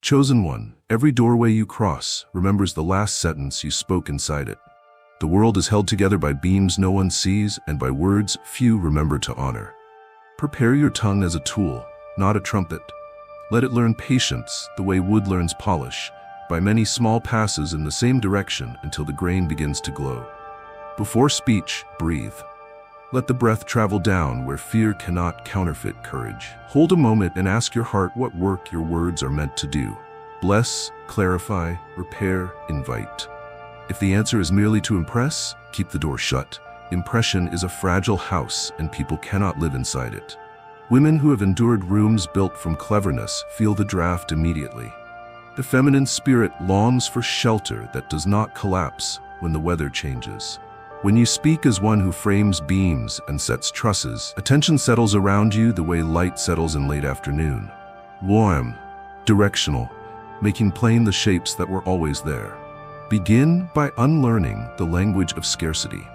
Chosen one, every doorway you cross remembers the last sentence you spoke inside it. The world is held together by beams no one sees and by words few remember to honor. Prepare your tongue as a tool, not a trumpet. Let it learn patience the way wood learns polish, by many small passes in the same direction until the grain begins to glow. Before speech, breathe. Let the breath travel down where fear cannot counterfeit courage. Hold a moment and ask your heart what work your words are meant to do. Bless, clarify, repair, invite. If the answer is merely to impress, keep the door shut. Impression is a fragile house and people cannot live inside it. Women who have endured rooms built from cleverness feel the draft immediately. The feminine spirit longs for shelter that does not collapse when the weather changes. When you speak as one who frames beams and sets trusses, attention settles around you the way light settles in late afternoon. Warm, directional, making plain the shapes that were always there. Begin by unlearning the language of scarcity.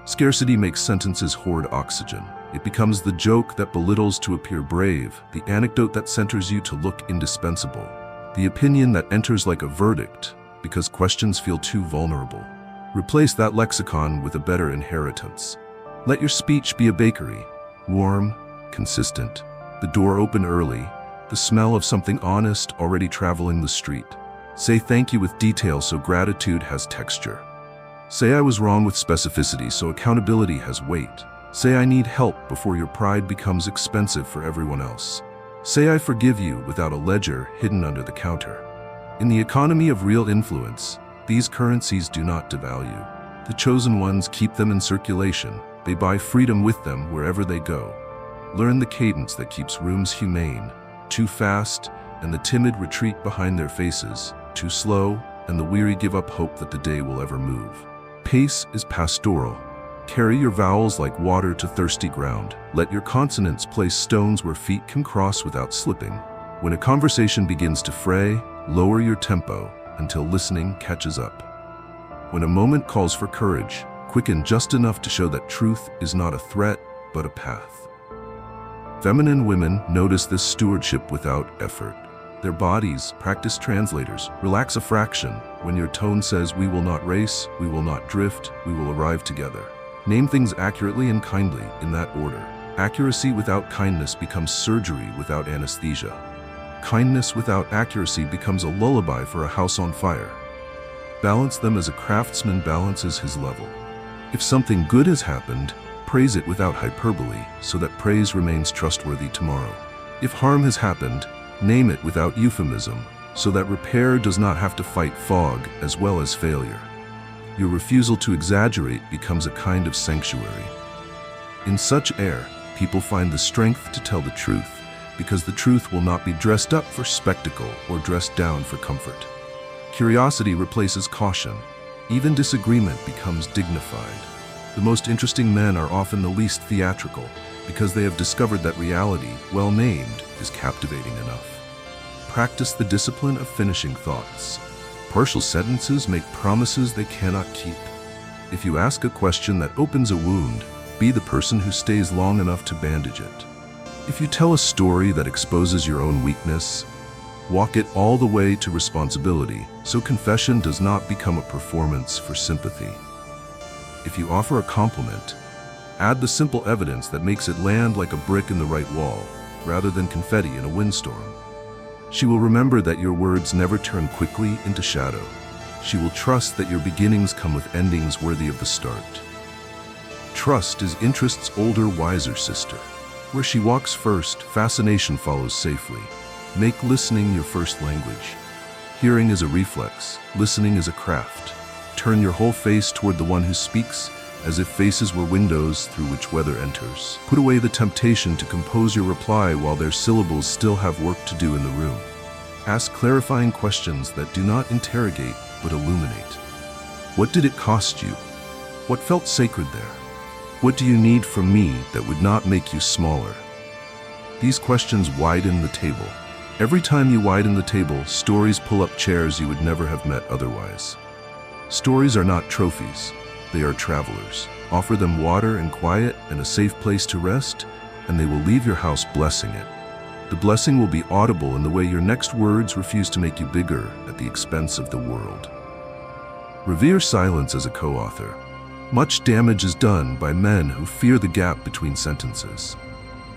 Scarcity makes sentences hoard oxygen. It becomes the joke that belittles to appear brave, the anecdote that centers you to look indispensable, the opinion that enters like a verdict because questions feel too vulnerable. Replace that lexicon with a better inheritance. Let your speech be a bakery, warm, consistent, the door open early, the smell of something honest already traveling the street. Say thank you with detail so gratitude has texture. Say I was wrong with specificity so accountability has weight. Say I need help before your pride becomes expensive for everyone else. Say I forgive you without a ledger hidden under the counter. In the economy of real influence, these currencies do not devalue. The chosen ones keep them in circulation. They buy freedom with them wherever they go. Learn the cadence that keeps rooms humane. Too fast, and the timid retreat behind their faces. Too slow, and the weary give up hope that the day will ever move. Pace is pastoral. Carry your vowels like water to thirsty ground. Let your consonants place stones where feet can cross without slipping. When a conversation begins to fray, lower your tempo until listening catches up. When a moment calls for courage, quicken just enough to show that truth is not a threat, but a path. Feminine women notice this stewardship without effort. Their bodies practice translators. Relax a fraction when your tone says we will not race, we will not drift, we will arrive together. Name things accurately and kindly in that order. Accuracy without kindness becomes surgery without anesthesia. Kindness without accuracy becomes a lullaby for a house on fire. Balance them as a craftsman balances his level. If something good has happened, praise it without hyperbole so that praise remains trustworthy tomorrow. If harm has happened, name it without euphemism so that repair does not have to fight fog as well as failure. Your refusal to exaggerate becomes a kind of sanctuary. In such air, people find the strength to tell the truth, because the truth will not be dressed up for spectacle or dressed down for comfort. Curiosity replaces caution. Even disagreement becomes dignified. The most interesting men are often the least theatrical, because they have discovered that reality, well named, is captivating enough. Practice the discipline of finishing thoughts. Partial sentences make promises they cannot keep. If you ask a question that opens a wound, be the person who stays long enough to bandage it. If you tell a story that exposes your own weakness, walk it all the way to responsibility, so confession does not become a performance for sympathy. If you offer a compliment, add the simple evidence that makes it land like a brick in the right wall, rather than confetti in a windstorm. She will remember that your words never turn quickly into shadow. She will trust that your beginnings come with endings worthy of the start. Trust is interest's older, wiser sister. Where she walks first, fascination follows safely. Make listening your first language. Hearing is a reflex, listening is a craft. Turn your whole face toward the one who speaks, as if faces were windows through which weather enters. Put away the temptation to compose your reply while their syllables still have work to do in the room. Ask clarifying questions that do not interrogate but illuminate. What did it cost you? What felt sacred there? What do you need from me that would not make you smaller? These questions widen the table. Every time you widen the table, stories pull up chairs you would never have met otherwise. Stories are not trophies. They are travelers. Offer them water and quiet and a safe place to rest, and they will leave your house blessing it. The blessing will be audible in the way your next words refuse to make you bigger at the expense of the world. Revere silence as a co-author. Much damage is done by men who fear the gap between sentences.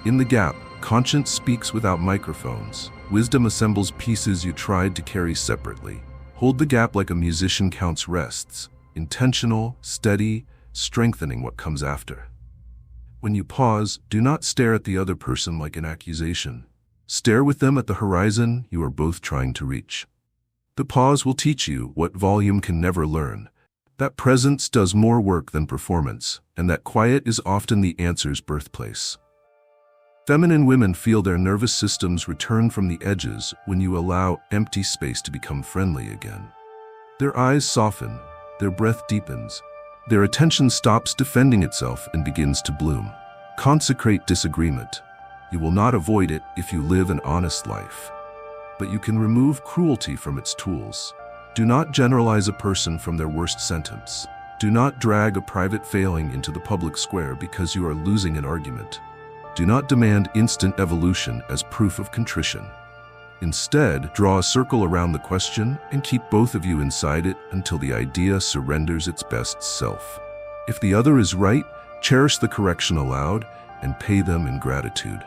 In the gap, conscience speaks without microphones. Wisdom assembles pieces you tried to carry separately. Hold the gap like a musician counts rests, intentional, steady, strengthening what comes after. When you pause, do not stare at the other person like an accusation. Stare with them at the horizon you are both trying to reach. The pause will teach you what volume can never learn, that presence does more work than performance, and that quiet is often the answer's birthplace. Feminine women feel their nervous systems return from the edges when you allow empty space to become friendly again. Their eyes soften, their breath deepens, their attention stops defending itself and begins to bloom. Consecrate disagreement. You will not avoid it if you live an honest life. But you can remove cruelty from its tools. Do not generalize a person from their worst sentence. Do not drag a private failing into the public square because you are losing an argument. Do not demand instant evolution as proof of contrition. Instead, draw a circle around the question and keep both of you inside it until the idea surrenders its best self. If the other is right, cherish the correction aloud and pay them in gratitude.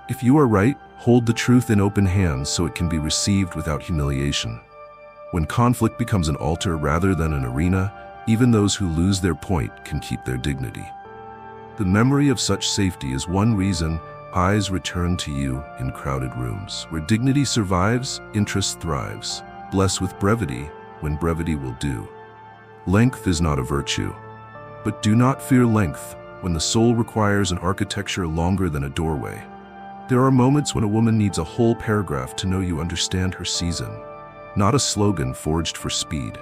If you are right, hold the truth in open hands so it can be received without humiliation. When conflict becomes an altar rather than an arena, even those who lose their point can keep their dignity. The memory of such safety is one reason eyes return to you in crowded rooms. Where dignity survives, interest thrives. Bless with brevity when brevity will do. Length is not a virtue. But do not fear length when the soul requires an architecture longer than a doorway. There are moments when a woman needs a whole paragraph to know you understand her season, not a slogan forged for speed.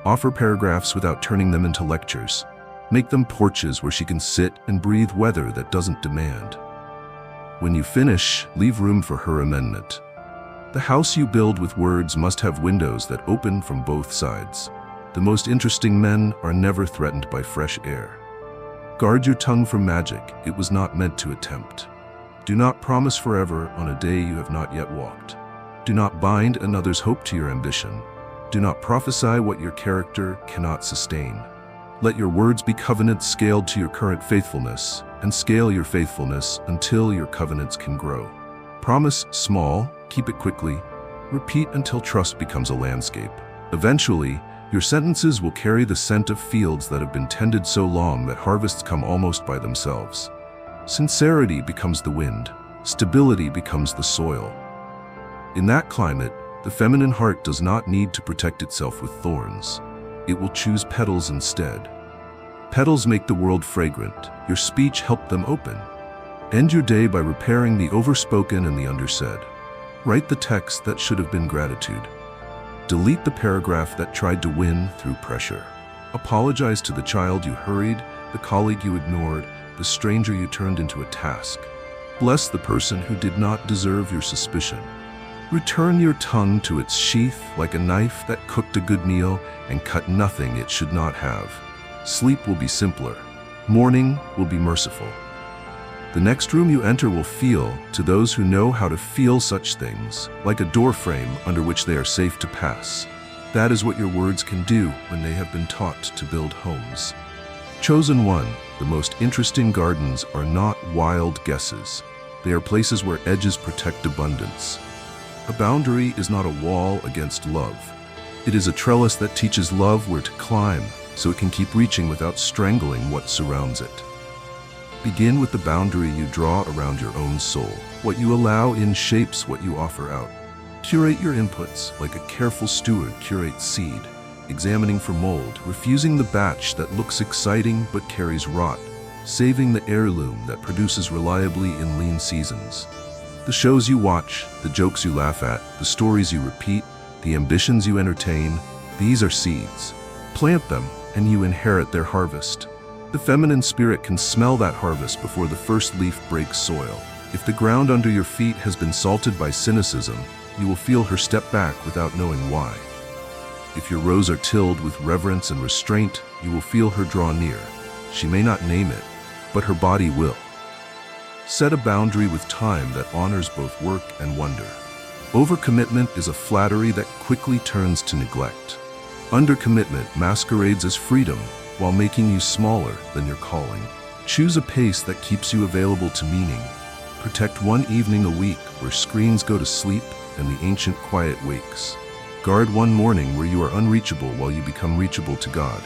Offer paragraphs without turning them into lectures. Make them porches where she can sit and breathe weather that doesn't demand. When you finish, leave room for her amendment. The house you build with words must have windows that open from both sides. The most interesting men are never threatened by fresh air. Guard your tongue from magic it was not meant to attempt. Do not promise forever on a day you have not yet walked. Do not bind another's hope to your ambition. Do not prophesy what your character cannot sustain. Let your words be covenants scaled to your current faithfulness, and scale your faithfulness until your covenants can grow. Promise small, keep it quickly, repeat until trust becomes a landscape. Eventually, your sentences will carry the scent of fields that have been tended so long that harvests come almost by themselves. Sincerity becomes the wind, stability becomes the soil. In that climate, the feminine heart does not need to protect itself with thorns. It will choose petals instead. Petals make the world fragrant. Your speech helped them open. End your day by repairing the overspoken and the undersaid. Write the text that should have been gratitude. Delete the paragraph that tried to win through pressure. Apologize to the child you hurried, the colleague you ignored, the stranger you turned into a task. Bless the person who did not deserve your suspicion. Return your tongue to its sheath like a knife that cooked a good meal and cut nothing it should not have. Sleep will be simpler. Morning will be merciful. The next room you enter will feel, to those who know how to feel such things, like a door frame under which they are safe to pass. That is what your words can do when they have been taught to build homes. Chosen one, the most interesting gardens are not wild guesses. They are places where edges protect abundance. A boundary is not a wall against love. It is a trellis that teaches love where to climb, so it can keep reaching without strangling what surrounds it. Begin with the boundary you draw around your own soul. What you allow in shapes what you offer out. Curate your inputs like a careful steward curates seed, examining for mold, refusing the batch that looks exciting but carries rot, saving the heirloom that produces reliably in lean seasons. The shows you watch, the jokes you laugh at, the stories you repeat, the ambitions you entertain, these are seeds. Plant them, and you inherit their harvest. The feminine spirit can smell that harvest before the first leaf breaks soil. If the ground under your feet has been salted by cynicism, you will feel her step back without knowing why. If your rows are tilled with reverence and restraint, you will feel her draw near. She may not name it, but her body will. Set a boundary with time that honors both work and wonder. Overcommitment is a flattery that quickly turns to neglect. Undercommitment masquerades as freedom while making you smaller than your calling. Choose a pace that keeps you available to meaning. Protect one evening a week where screens go to sleep and the ancient quiet wakes. Guard one morning where you are unreachable while you become reachable to God.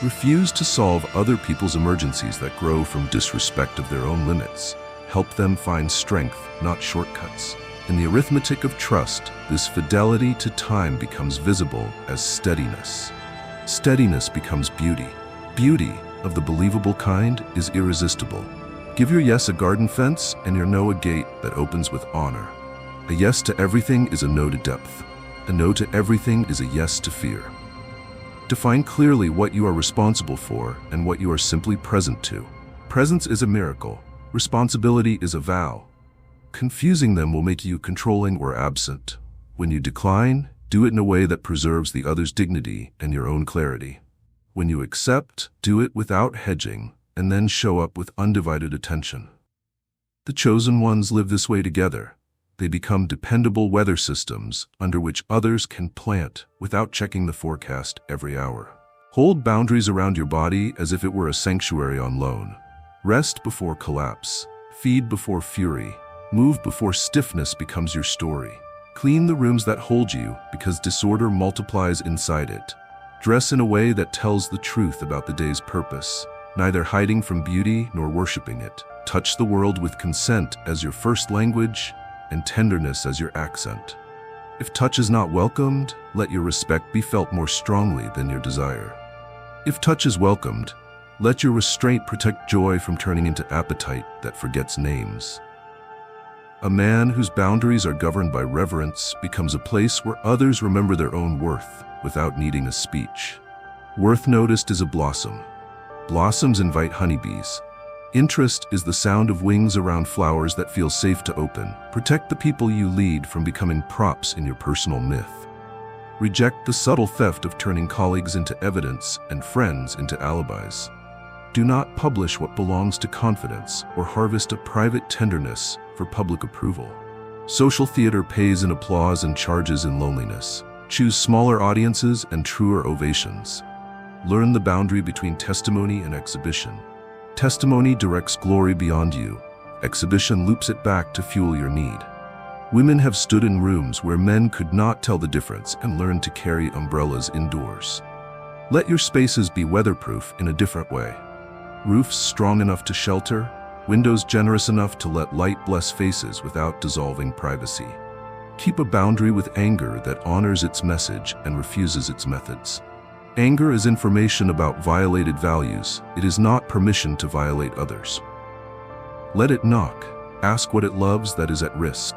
Refuse to solve other people's emergencies that grow from disrespect of their own limits. Help them find strength, not shortcuts. In the arithmetic of trust, this fidelity to time becomes visible as steadiness. Steadiness becomes beauty. Beauty, of the believable kind, is irresistible. Give your yes a garden fence and your no a gate that opens with honor. A yes to everything is a no to depth. A no to everything is a yes to fear. Define clearly what you are responsible for and what you are simply present to. Presence is a miracle. Responsibility is a vow. Confusing them will make you controlling or absent. When you decline, do it in a way that preserves the other's dignity and your own clarity. When you accept, do it without hedging, and then show up with undivided attention. The chosen ones live this way together. They become dependable weather systems under which others can plant without checking the forecast every hour. Hold boundaries around your body as if it were a sanctuary on loan. Rest before collapse. Feed before fury. Move before stiffness becomes your story. Clean the rooms that hold you because disorder multiplies inside it. Dress in a way that tells the truth about the day's purpose, neither hiding from beauty nor worshiping it. Touch the world with consent as your first language and tenderness as your accent. If touch is not welcomed, let your respect be felt more strongly than your desire. If touch is welcomed, let your restraint protect joy from turning into appetite that forgets names. A man whose boundaries are governed by reverence becomes a place where others remember their own worth without needing a speech. Worth noticed is a blossom. Blossoms invite honeybees. Interest is the sound of wings around flowers that feel safe to open. Protect the people you lead from becoming props in your personal myth. Reject the subtle theft of turning colleagues into evidence and friends into alibis. Do not publish what belongs to confidence or harvest a private tenderness for public approval. Social theater pays in applause and charges in loneliness. Choose smaller audiences and truer ovations. Learn the boundary between testimony and exhibition. Testimony directs glory beyond you. Exhibition loops it back to fuel your need. Women have stood in rooms where men could not tell the difference and learned to carry umbrellas indoors. Let your spaces be weatherproof in a different way. Roofs strong enough to shelter, windows generous enough to let light bless faces without dissolving privacy. Keep a boundary with anger that honors its message and refuses its methods. Anger is information about violated values. It is not permission to violate others. Let it knock. Ask what it loves that is at risk.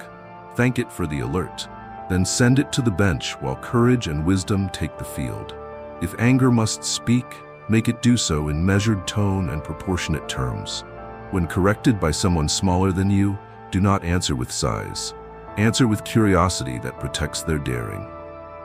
Thank it for the alert. Then send it to the bench while courage and wisdom take the field. If anger must speak, make it do so in measured tone and proportionate terms. When corrected by someone smaller than you, do not answer with sighs. Answer with curiosity that protects their daring.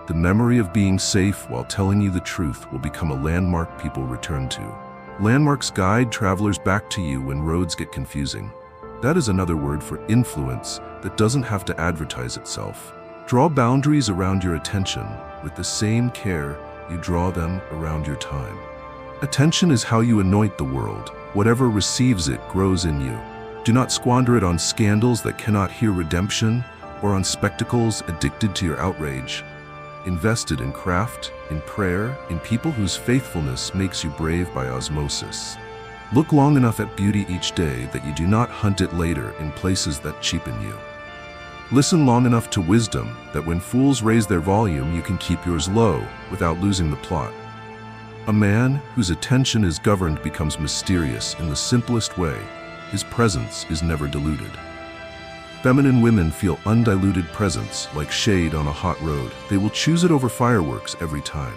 The memory of being safe while telling you the truth will become a landmark people return to. Landmarks guide travelers back to you when roads get confusing. That is another word for influence that doesn't have to advertise itself. Draw boundaries around your attention with the same care you draw them around your time. Attention is how you anoint the world. Whatever receives it grows in you. Do not squander it on scandals that cannot hear redemption or on spectacles addicted to your outrage. Invest it in craft, in prayer, in people whose faithfulness makes you brave by osmosis. Look long enough at beauty each day that you do not hunt it later in places that cheapen you. Listen long enough to wisdom that when fools raise their volume, you can keep yours low without losing the plot. A man whose attention is governed becomes mysterious in the simplest way. His presence is never diluted. Feminine women feel undiluted presence like shade on a hot road. They will choose it over fireworks every time.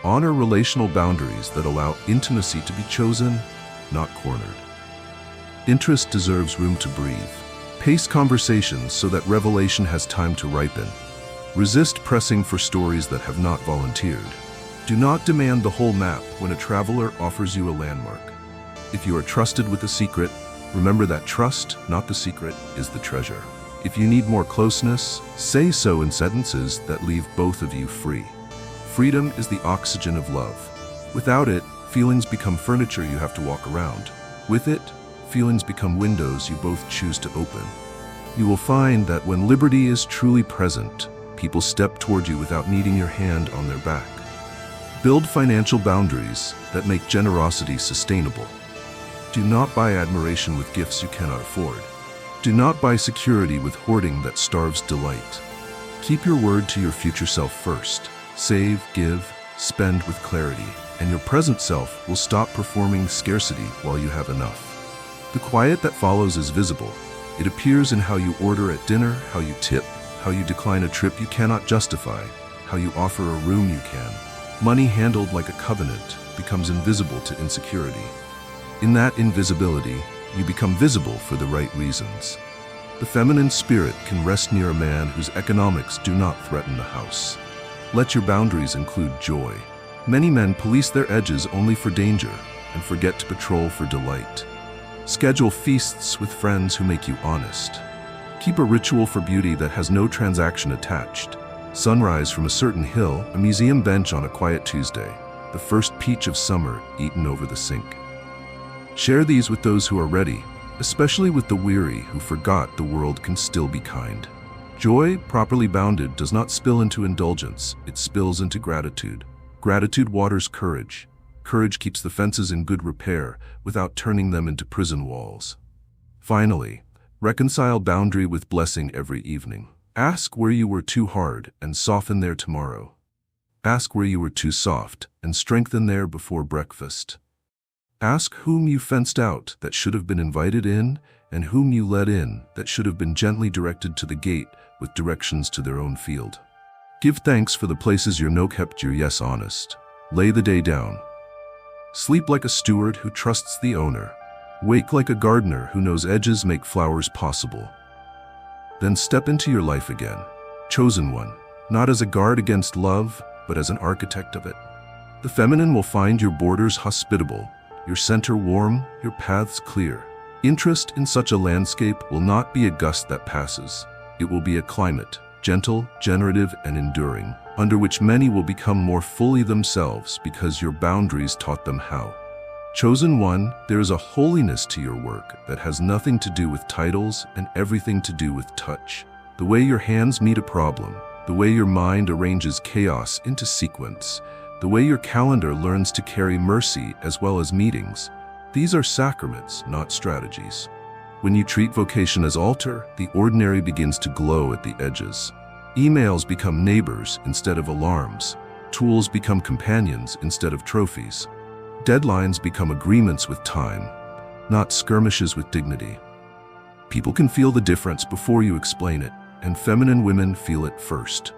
Honor relational boundaries that allow intimacy to be chosen, not cornered. Interest deserves room to breathe. Pace conversations so that revelation has time to ripen. Resist pressing for stories that have not volunteered. Do not demand the whole map when a traveler offers you a landmark. If you are trusted with a secret, Remember that trust, not the secret, is the treasure. If you need more closeness, say so in sentences that leave both of you free. Freedom is the oxygen of love. Without it, feelings become furniture you have to walk around. With it, feelings become windows you both choose to open. You will find that when liberty is truly present, people step toward you without needing your hand on their back. Build financial boundaries that make generosity sustainable. Do not buy admiration with gifts you cannot afford. Do not buy security with hoarding that starves delight. Keep your word to your future self first. Save, give, spend with clarity, and your present self will stop performing scarcity while you have enough. The quiet that follows is visible. It appears in how you order at dinner, how you tip, how you decline a trip you cannot justify, how you offer a room you can. Money handled like a covenant becomes invisible to insecurity. In that invisibility, you become visible for the right reasons. The feminine spirit can rest near a man whose economics do not threaten the house. Let your boundaries include joy. Many men police their edges only for danger and forget to patrol for delight. Schedule feasts with friends who make you honest. Keep a ritual for beauty that has no transaction attached. Sunrise from a certain hill, a museum bench on a quiet Tuesday, the first peach of summer eaten over the sink. Share these with those who are ready, especially with the weary who forgot the world can still be kind. Joy, properly bounded, does not spill into indulgence, it spills into gratitude. Gratitude waters courage. Courage keeps the fences in good repair without turning them into prison walls. Finally, reconcile boundary with blessing every evening. Ask where you were too hard and soften there tomorrow. Ask where you were too soft and strengthen there before breakfast. Ask whom you fenced out that should have been invited in and whom you let in that should have been gently directed to the gate with directions to their own field. Give thanks for the places your no kept your yes honest. Lay the day down. Sleep like a steward who trusts the owner. Wake like a gardener who knows edges make flowers possible. Then step into your life again, chosen one, not as a guard against love, but as an architect of it. The feminine will find your borders hospitable, your center warm, your paths clear. Interest in such a landscape will not be a gust that passes. It will be a climate, gentle, generative, and enduring, under which many will become more fully themselves because your boundaries taught them how. Chosen one, there is a holiness to your work that has nothing to do with titles and everything to do with touch. The way your hands meet a problem, the way your mind arranges chaos into sequence, the way your calendar learns to carry mercy as well as meetings. These are sacraments, not strategies. When you treat vocation as altar, the ordinary begins to glow at the edges. Emails become neighbors instead of alarms. Tools become companions instead of trophies. Deadlines become agreements with time, not skirmishes with dignity. People can feel the difference before you explain it, and feminine women feel it first.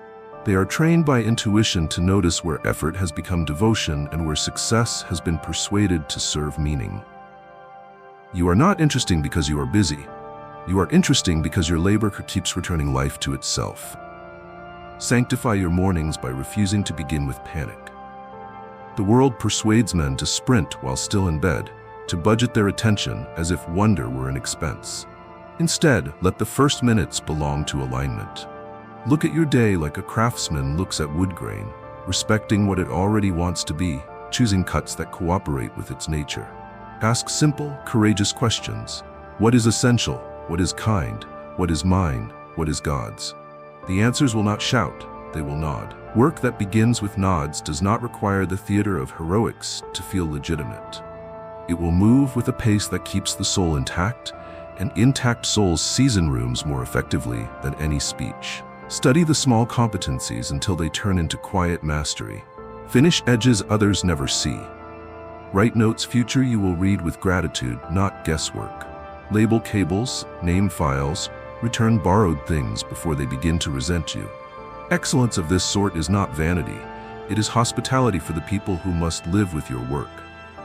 They are trained by intuition to notice where effort has become devotion and where success has been persuaded to serve meaning. You are not interesting because you are busy. You are interesting because your labor keeps returning life to itself. Sanctify your mornings by refusing to begin with panic. The world persuades men to sprint while still in bed, to budget their attention as if wonder were an expense. Instead, let the first minutes belong to alignment. Look at your day like a craftsman looks at wood grain, respecting what it already wants to be, choosing cuts that cooperate with its nature. Ask simple, courageous questions. What is essential? What is kind? What is mine? What is God's? The answers will not shout, they will nod. Work that begins with nods does not require the theater of heroics to feel legitimate. It will move with a pace that keeps the soul intact, and intact souls season rooms more effectively than any speech. Study the small competencies until they turn into quiet mastery. Finish edges others never see. Write notes future you will read with gratitude, not guesswork. Label cables, name files, return borrowed things before they begin to resent you. Excellence of this sort is not vanity. It is hospitality for the people who must live with your work.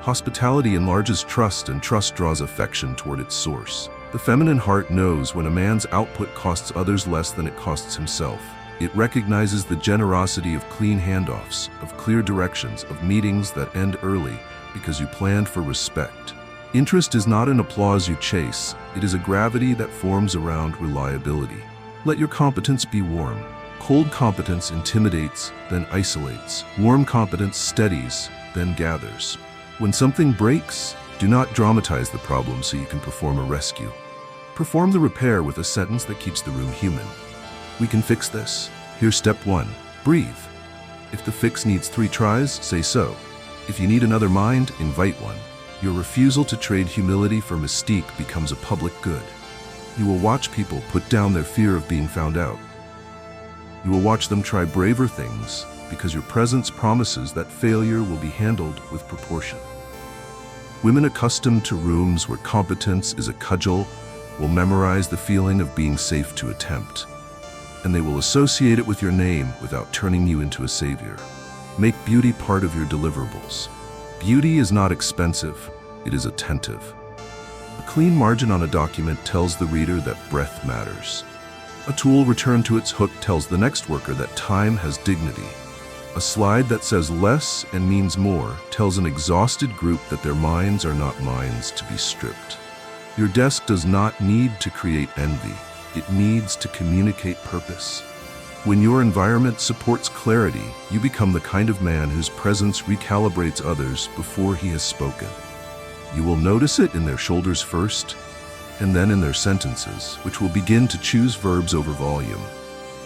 Hospitality enlarges trust, and trust draws affection toward its source. The feminine heart knows when a man's output costs others less than it costs himself. It recognizes the generosity of clean handoffs, of clear directions, of meetings that end early because you planned for respect. Interest is not an applause you chase, it is a gravity that forms around reliability. Let your competence be warm. Cold competence intimidates, then isolates. Warm competence steadies, then gathers. When something breaks, do not dramatize the problem so you can perform a rescue. Perform the repair with a sentence that keeps the room human. We can fix this. Here's step 1. Breathe. If the fix needs 3 tries, say so. If you need another mind, invite one. Your refusal to trade humility for mystique becomes a public good. You will watch people put down their fear of being found out. You will watch them try braver things because your presence promises that failure will be handled with proportion. Women accustomed to rooms where competence is a cudgel will memorize the feeling of being safe to attempt, and they will associate it with your name without turning you into a savior. Make beauty part of your deliverables. Beauty is not expensive, it is attentive. A clean margin on a document tells the reader that breath matters. A tool returned to its hook tells the next worker that time has dignity. A slide that says less and means more tells an exhausted group that their minds are not minds to be stripped. Your desk does not need to create envy, it needs to communicate purpose. When your environment supports clarity, you become the kind of man whose presence recalibrates others before he has spoken. You will notice it in their shoulders first, and then in their sentences, which will begin to choose verbs over volume.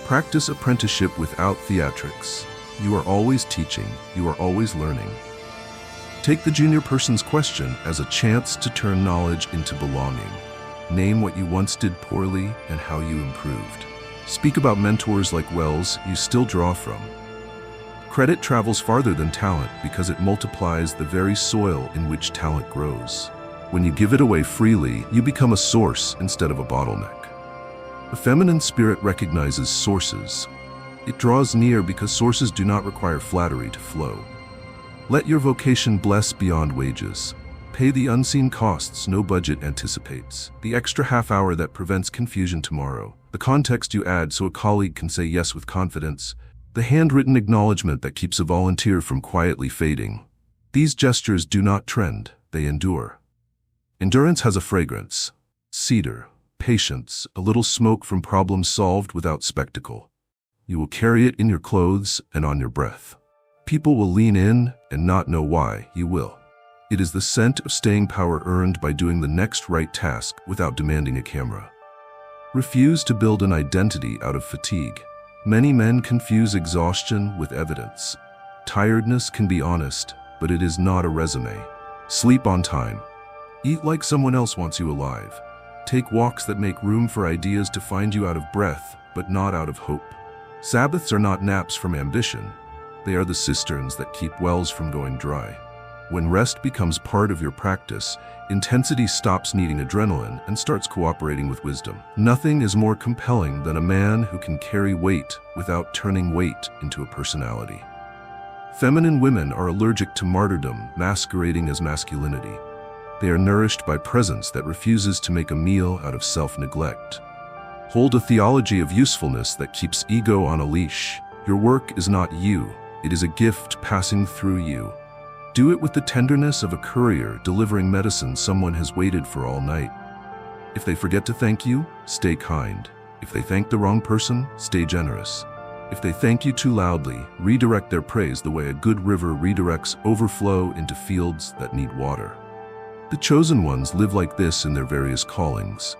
Practice apprenticeship without theatrics. You are always teaching, you are always learning. Take the junior person's question as a chance to turn knowledge into belonging. Name what you once did poorly and how you improved. Speak about mentors like wells you still draw from. Credit travels farther than talent because it multiplies the very soil in which talent grows. When you give it away freely, you become a source instead of a bottleneck. The feminine spirit recognizes sources. It draws near because sources do not require flattery to flow. Let your vocation bless beyond wages. Pay the unseen costs no budget anticipates. The extra half hour that prevents confusion tomorrow. The context you add so a colleague can say yes with confidence. The handwritten acknowledgement that keeps a volunteer from quietly fading. These gestures do not trend, they endure. Endurance has a fragrance. Cedar, patience, a little smoke from problems solved without spectacle. You will carry it in your clothes and on your breath. People will lean in and not know why, you will. It is the scent of staying power earned by doing the next right task without demanding a camera. Refuse to build an identity out of fatigue. Many men confuse exhaustion with evidence. Tiredness can be honest, but it is not a resume. Sleep on time. Eat like someone else wants you alive. Take walks that make room for ideas to find you out of breath, but not out of hope. Sabbaths are not naps from ambition. They are the cisterns that keep wells from going dry. When rest becomes part of your practice, intensity stops needing adrenaline and starts cooperating with wisdom. Nothing is more compelling than a man who can carry weight without turning weight into a personality. Feminine women are allergic to martyrdom masquerading as masculinity. They are nourished by presence that refuses to make a meal out of self-neglect. Hold a theology of usefulness that keeps ego on a leash. Your work is not you, it is a gift passing through you. Do it with the tenderness of a courier delivering medicine someone has waited for all night. If they forget to thank you, stay kind. If they thank the wrong person, stay generous. If they thank you too loudly, redirect their praise the way a good river redirects overflow into fields that need water. The chosen ones live like this in their various callings.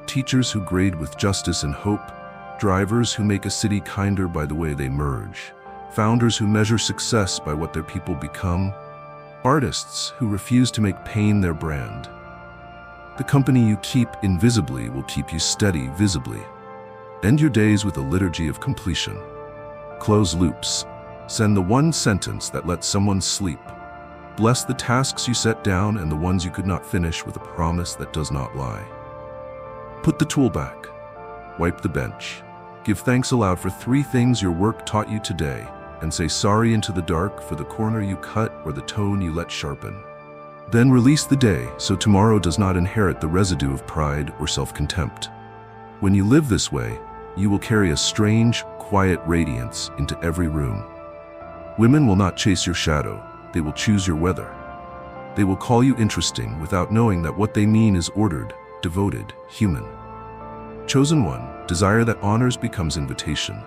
Teachers who grade with justice and hope, drivers who make a city kinder by the way they merge, founders who measure success by what their people become, artists who refuse to make pain their brand. The company you keep invisibly will keep you steady visibly. End your days with a liturgy of completion. Close loops. Send the one sentence that lets someone sleep. Bless the tasks you set down and the ones you could not finish with a promise that does not lie. Put the tool back. Wipe the bench. Give thanks aloud for 3 things your work taught you today, and say sorry into the dark for the corner you cut or the tone you let sharpen. Then release the day so tomorrow does not inherit the residue of pride or self-contempt. When you live this way, you will carry a strange, quiet radiance into every room. Women will not chase your shadow, they will choose your weather. They will call you interesting without knowing that what they mean is ordered, devoted, human. Chosen one, desire that honors becomes invitation.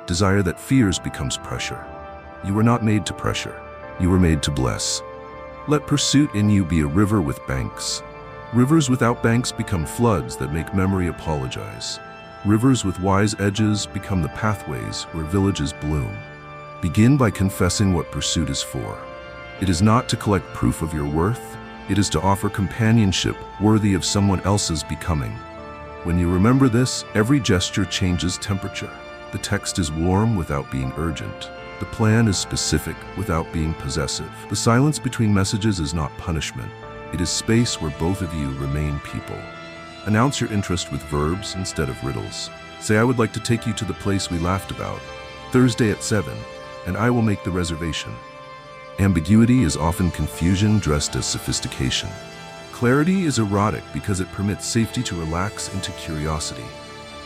Desire that fears becomes pressure. You were not made to pressure. You were made to bless. Let pursuit in you be a river with banks. Rivers without banks become floods that make memory apologize. Rivers with wise edges become the pathways where villages bloom. Begin by confessing what pursuit is for. It is not to collect proof of your worth. It is to offer companionship worthy of someone else's becoming. When you remember this, every gesture changes temperature. The text is warm without being urgent. The plan is specific without being possessive. The silence between messages is not punishment. It is space where both of you remain people. Announce your interest with verbs instead of riddles. Say, I would like to take you to the place we laughed about, Thursday at 7, and I will make the reservation. Ambiguity is often confusion dressed as sophistication. Clarity is erotic because it permits safety to relax into curiosity.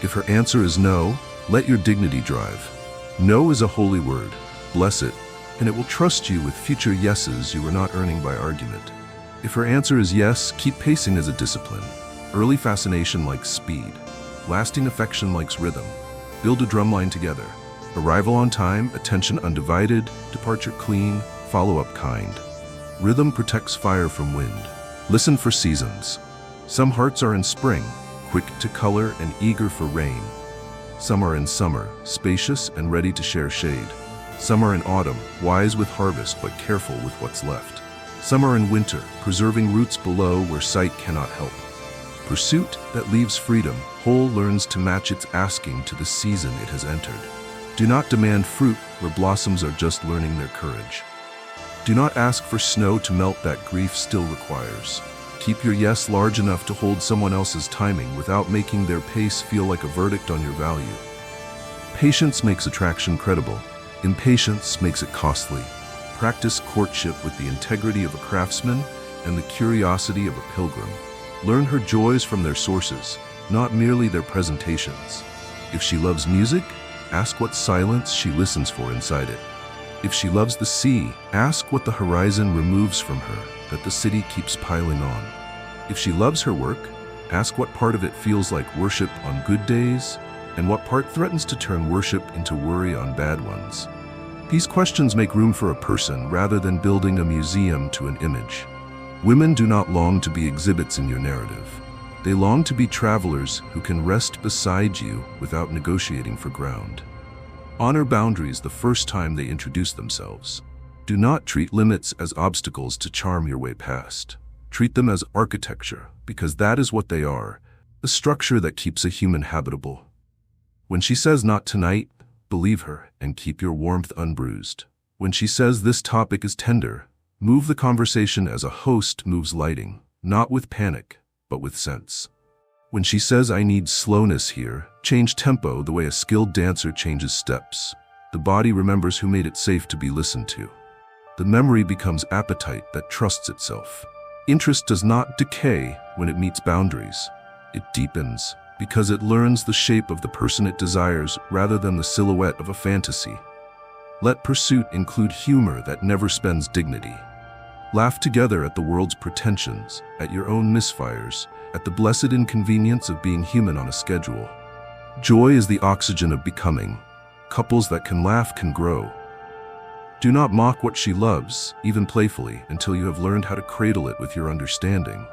If her answer is no, let your dignity drive. No is a holy word. Bless it, and it will trust you with future yeses you are not earning by argument. If her answer is yes, keep pacing as a discipline. Early fascination likes speed. Lasting affection likes rhythm. Build a drumline together. Arrival on time, attention undivided, departure clean, follow-up kind. Rhythm protects fire from wind. Listen for seasons. Some hearts are in spring, quick to color and eager for rain. Some are in summer, spacious and ready to share shade. Some are in autumn, wise with harvest but careful with what's left. Some are in winter, preserving roots below where sight cannot help. Pursuit that leaves freedom, whole learns to match its asking to the season it has entered. Do not demand fruit where blossoms are just learning their courage. Do not ask for snow to melt that grief still requires. Keep your yes large enough to hold someone else's timing without making their pace feel like a verdict on your value. Patience makes attraction credible. Impatience makes it costly. Practice courtship with the integrity of a craftsman and the curiosity of a pilgrim. Learn her joys from their sources, not merely their presentations. If she loves music, ask what silence she listens for inside it. If she loves the sea, ask what the horizon removes from her that the city keeps piling on. If she loves her work, ask what part of it feels like worship on good days and what part threatens to turn worship into worry on bad ones. These questions make room for a person rather than building a museum to an image. Women do not long to be exhibits in your narrative. They long to be travelers who can rest beside you without negotiating for ground. Honor boundaries the first time they introduce themselves. Do not treat limits as obstacles to charm your way past. Treat them as architecture, because that is what they are, the structure that keeps a human habitable. When she says not tonight, believe her and keep your warmth unbruised. When she says this topic is tender, move the conversation as a host moves lighting, not with panic, but with sense. When she says I need slowness here, change tempo the way a skilled dancer changes steps. The body remembers who made it safe to be listened to. The memory becomes appetite that trusts itself. Interest does not decay when it meets boundaries. It deepens because it learns the shape of the person it desires rather than the silhouette of a fantasy. Let pursuit include humor that never spends dignity. Laugh together at the world's pretensions, at your own misfires, at the blessed inconvenience of being human on a schedule. Joy is the oxygen of becoming. Couples that can laugh can grow. Do not mock what she loves, even playfully, until you have learned how to cradle it with your understanding.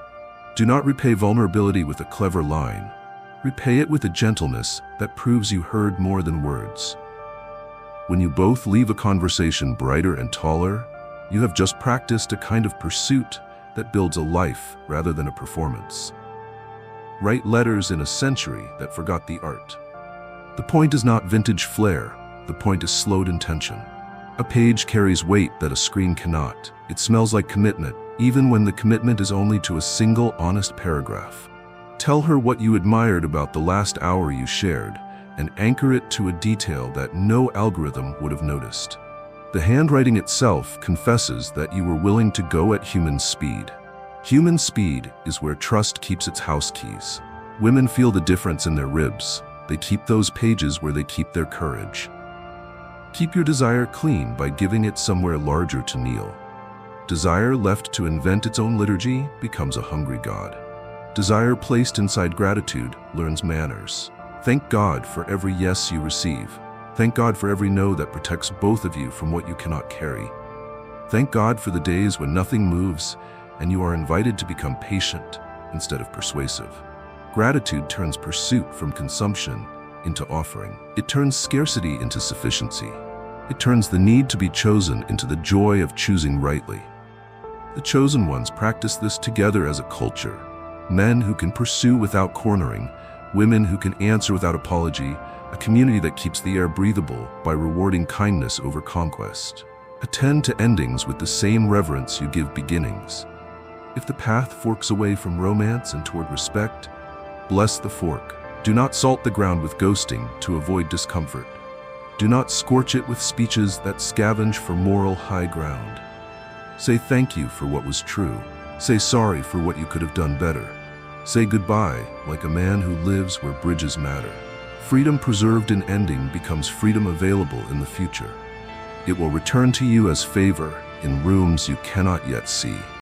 Do not repay vulnerability with a clever line. Repay it with a gentleness that proves you heard more than words. When you both leave a conversation brighter and taller, you have just practiced a kind of pursuit that builds a life rather than a performance. Write letters in a century that forgot the art. The point is not vintage flair, the point is slowed intention. A page carries weight that a screen cannot. It smells like commitment, even when the commitment is only to a single honest paragraph. Tell her what you admired about the last hour you shared, and anchor it to a detail that no algorithm would have noticed. The handwriting itself confesses that you were willing to go at human speed. Human speed is where trust keeps its house keys. Women feel the difference in their ribs. They keep those pages where they keep their courage. Keep your desire clean by giving it somewhere larger to kneel. Desire left to invent its own liturgy becomes a hungry god. Desire placed inside gratitude learns manners. Thank God for every yes you receive. Thank God for every no that protects both of you from what you cannot carry. Thank God for the days when nothing moves and you are invited to become patient instead of persuasive. Gratitude turns pursuit from consumption into offering. It turns scarcity into sufficiency. It turns the need to be chosen into the joy of choosing rightly. The chosen ones practice this together as a culture. Men who can pursue without cornering, women who can answer without apology, a community that keeps the air breathable by rewarding kindness over conquest. Attend to endings with the same reverence you give beginnings. If the path forks away from romance and toward respect, bless the fork. Do not salt the ground with ghosting to avoid discomfort. Do not scorch it with speeches that scavenge for moral high ground. Say thank you for what was true. Say sorry for what you could have done better. Say goodbye like a man who lives where bridges matter. Freedom preserved in ending becomes freedom available in the future. It will return to you as favor in rooms you cannot yet see.